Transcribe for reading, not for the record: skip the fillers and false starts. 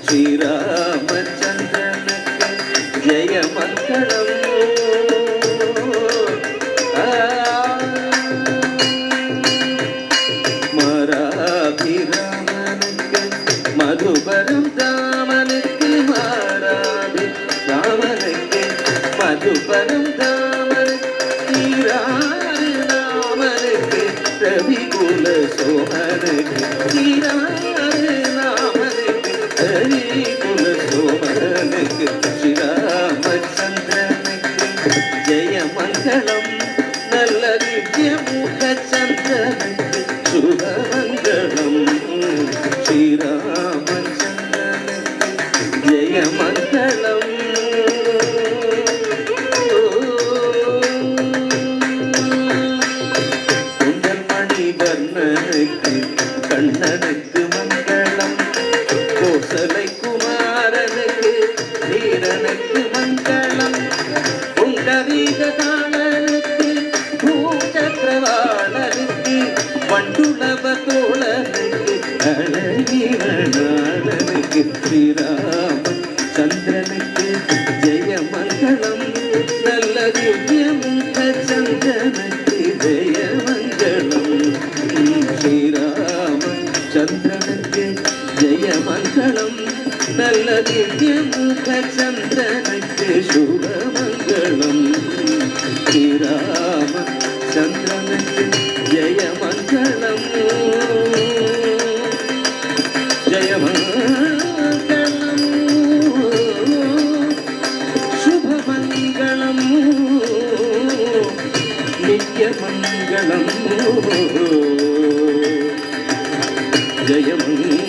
ஸ்ரீராமச்சந்திரனுக்கு ஜெய மங்களம். மாராபிராமனுக்கு மதுபரம் ராமனுக்கு மாராபி ராமனுக்கு மதுபரம் ராமனுக்கு ராமனுக்கு ரவிகுல சோமனுக்கு ராமனுக்கு ரவிகுல சோமனுக்கு ஸ்ரீராமச்சந்திரனுக்கு ஜெய மங்களம். நல்ல திவ்ய முக சந்திரனுக்கு சுபமங்களம். ஸ்ரீராமச்சந்திரனுக்கு ஜெய மங்களம். குண்டல் மணிவர்ணனுக்கு கண்ணனுக்கு மங்களம். கோசலை குமாரனுக்கு வீரனுக்கு மங்களம். புண்டரீகதாளனுக்கு பூச்சக்கரவாளனுக்கு வண்டுளவ தோழனுக்கு அழகிரனாளனுக்கு ஸ்ரீராமச்சந்திரனுக்கு ஜெய மங்களம். நல்ல திவ்ய முக சந்திரனுக்கு ஜெய மங்களம். ஸ்ரீராமச்சந்திரனுக்கு ஜெய மங்களம். நல்ல திவ்ய முக சந்திரனுக்கு சுபமங்களம். ஸ்ரீராமச்சந்திரனுக்கு ஜெய மங்களம். ஜெய மங்களம். சுபமங்களம். நித்ய மங்களம். ஜெய மங்களம்.